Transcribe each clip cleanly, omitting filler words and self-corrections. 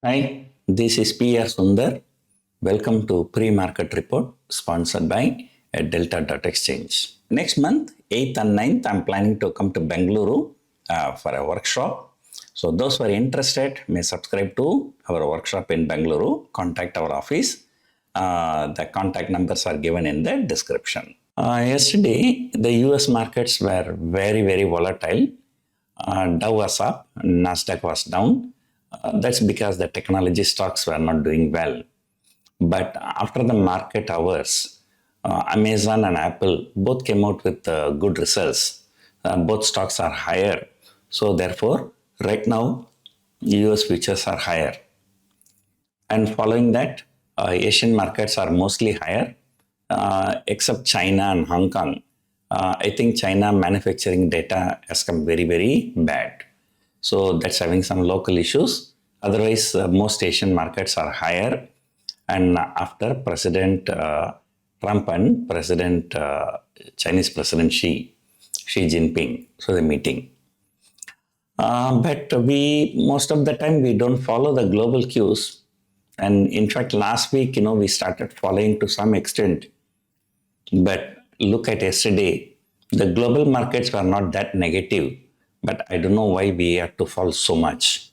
Hi, this is PR Sundar. Welcome to Pre-Market Report sponsored by Delta.exchange. Next month, 8th and 9th, I'm planning to come to Bengaluru for a workshop. So those who are interested may subscribe to our workshop in Bengaluru. Contact our office. The contact numbers are given in the description. Yesterday, the US markets were very volatile. Dow was up, Nasdaq was down. That's because the technology stocks were not doing well. But after the market hours, Amazon and Apple both came out with good results. Both stocks are higher. So therefore, right now, US futures are higher. And following that, Asian markets are mostly higher, except China and Hong Kong. I think China manufacturing data has come very bad. So that's having some local issues. Otherwise, most Asian markets are higher. And after President Trump and Chinese President Xi Jinping, so the meeting. But most of the time, we don't follow the global cues. And in fact, last week, we started following to some extent. But look at yesterday, the global markets were not that negative, but I don't know why we have to fall so much.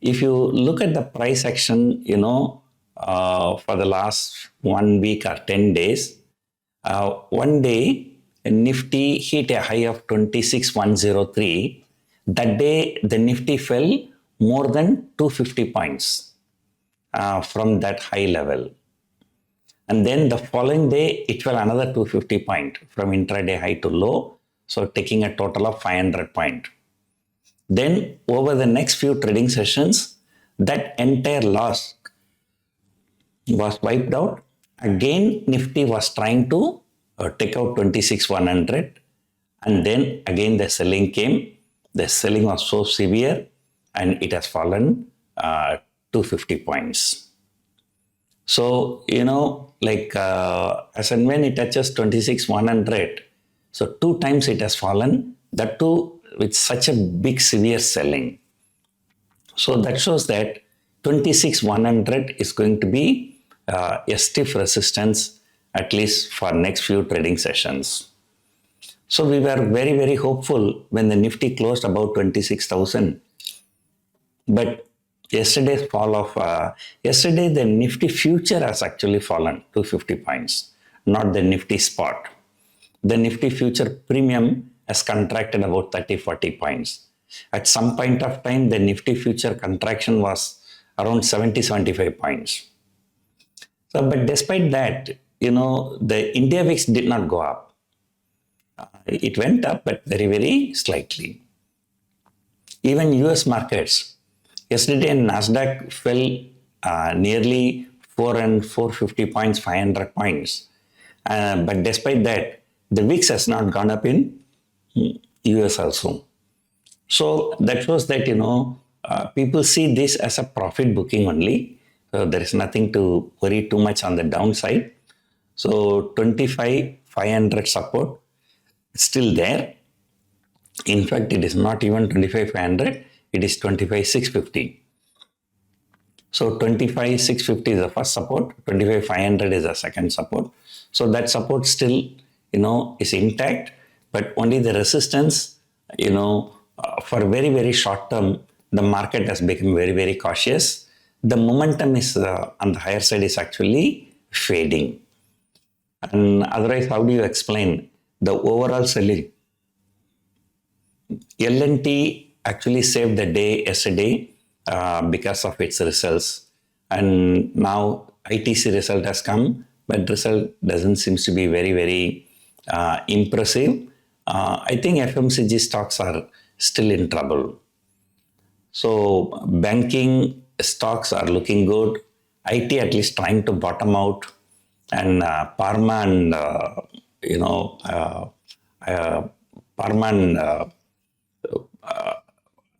If you look at the price action, for the last 1 week or 10 days, one day, Nifty hit a high of 26,103. That day, the Nifty fell more than 250 points from that high level. And then the following day, it fell another 250 points from intraday high to low, so taking a total of 500 points. Then over the next few trading sessions, that entire loss was wiped out. Again, Nifty was trying to take out 26,100, and then again the selling came. The selling was so severe, and it has fallen 250 points. So, as and when it touches 26,100, so 2 times it has fallen, that too with such a big severe selling. So that shows that 26,100 is going to be a stiff resistance, at least for next few trading sessions. So we were very hopeful when the Nifty closed about 26,000. But yesterday's fall of, yesterday the Nifty future has actually fallen 250 points, not the Nifty spot. The Nifty future premium has contracted about 30-40 points. At some point of time, the Nifty future contraction was around 70-75 points. So, but despite that, the India VIX did not go up. It went up, but very slightly. Even US markets, yesterday Nasdaq fell nearly 450 points, 500 points. But despite that, the VIX has not gone up in US also. So that shows that, people see this as a profit booking only. So there is nothing to worry too much on the downside. So 25,500 support is still there. In fact, it is not even 25,500, it is 25,650. So 25,650 is the first support, 25,500 is the second support. So that support still, is intact, but only the resistance, for very short term, the market has become very cautious. The momentum is on the higher side is actually fading. And otherwise, how do you explain the overall selling? L&T actually saved the day yesterday because of its results. And now ITC result has come, but result doesn't seem to be very impressive. I think FMCG stocks are still in trouble. So banking stocks are looking good. IT at least trying to bottom out. And Pharma and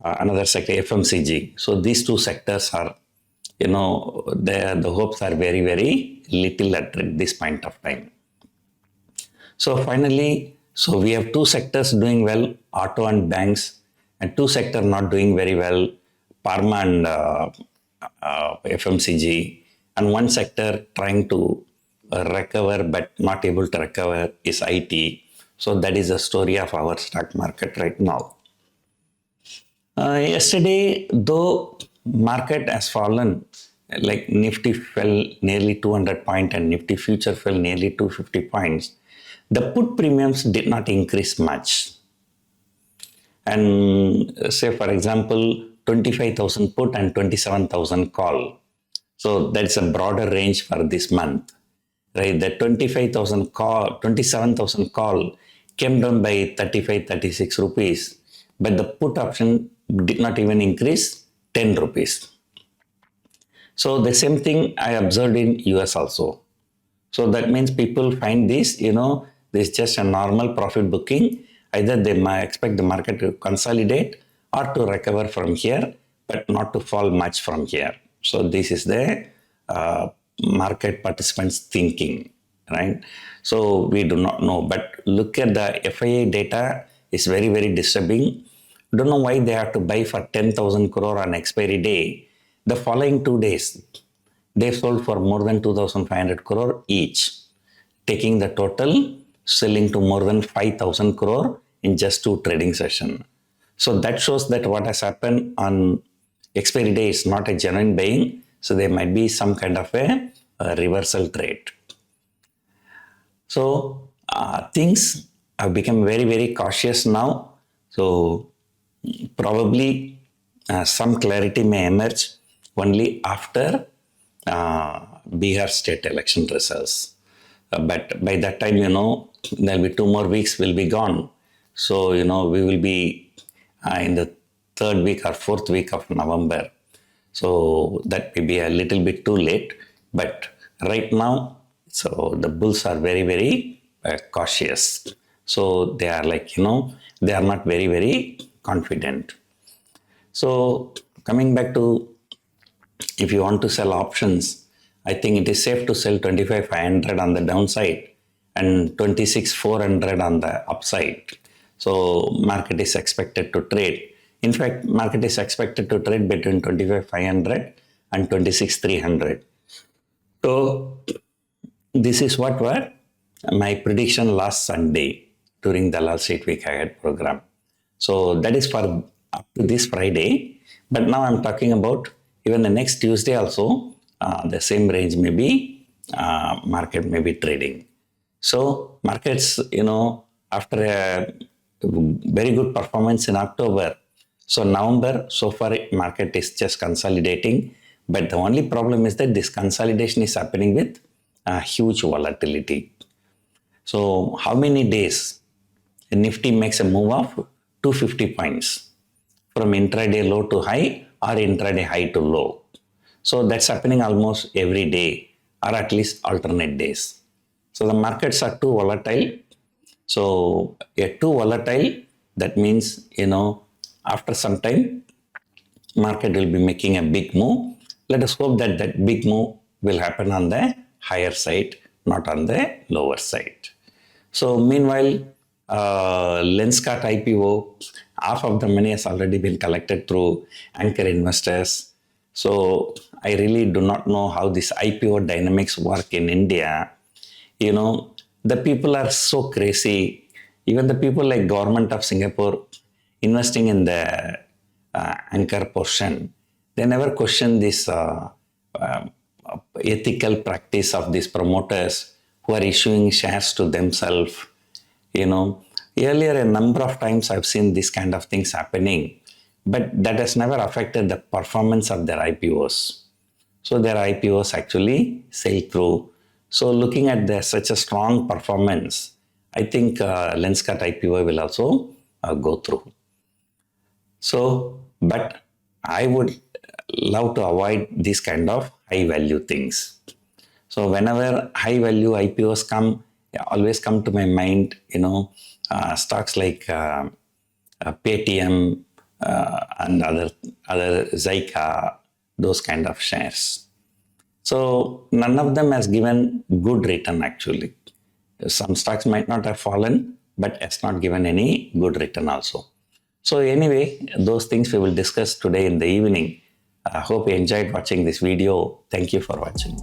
another sector, FMCG. So these two sectors are, the hopes are very little at this point of time. So finally, we have two sectors doing well, auto and banks, and two sectors not doing very well, Pharma and FMCG, and one sector trying to recover but not able to recover is IT. So that is the story of our stock market right now. Yesterday, though market has fallen, like Nifty fell nearly 200 points and Nifty future fell nearly 250 points, the put premiums did not increase much. And say, for example, 25,000 put and 27,000 call. So that's a broader range for this month, right? The 25,000 call, 27,000 call came down by 35, 36 rupees, but the put option did not even increase 10 rupees. So the same thing I observed in US also. So that means people find this, this is just a normal profit booking. Either they might expect the market to consolidate or to recover from here, but not to fall much from here. So this is the market participants thinking, right? So we do not know, but look at the FIA data is very, very disturbing. Don't know why they have to buy for 10,000 crore on expiry day. The following 2 days, they sold for more than 2,500 crore each, taking the total selling to more than 5,000 crore in just 2 trading sessions. So that shows that what has happened on expiry day is not a genuine buying. So there might be some kind of a reversal trade. So things have become very, very cautious now. So probably some clarity may emerge only after Bihar state election results. But by that time, there will be 2 more weeks will be gone. So, we will be in the 3rd week or 4th week of November. So that may be a little bit too late. But right now, so the bulls are very, very cautious. So they are like, they are not very, very confident. So coming back to, if you want to sell options, I think it is safe to sell 25,500 on the downside and 26,400 on the upside. So market is expected to trade. In fact, market is expected to trade between 25,500 and 26,300. So this is what were my prediction last Sunday during the last 8 week ahead program. So that is for up to this Friday. But now I'm talking about even the next Tuesday also, the same range may be, market may be trading. So markets, after a very good performance in October, so November, so far market is just consolidating. But the only problem is that this consolidation is happening with huge volatility. So how many days Nifty makes a move of 250 points from intraday low to high or intraday high to low? So that's happening almost every day or at least alternate days. So the markets are too volatile. So too volatile, that means, after some time, market will be making a big move. Let us hope that that big move will happen on the higher side, not on the lower side. So meanwhile, Lenskart IPO, half of the money has already been collected through anchor investors. So I really do not know how this IPO dynamics work in India. The people are so crazy. Even the people like government of Singapore investing in the anchor portion, they never question this ethical practice of these promoters who are issuing shares to themselves. Earlier a number of times I've seen this kind of things happening, but that has never affected the performance of their IPOs. So their IPOs actually sail through. So looking at such a strong performance, I think Lenskart IPO will also go through. So, but I would love to avoid these kind of high value things. So whenever high value IPOs come, always come to my mind, stocks like Paytm and other Zyka, those kind of shares. So none of them has given good return actually. Some stocks might not have fallen, but has not given any good return also. So anyway, those things we will discuss today in the evening. I hope you enjoyed watching this video. Thank you for watching.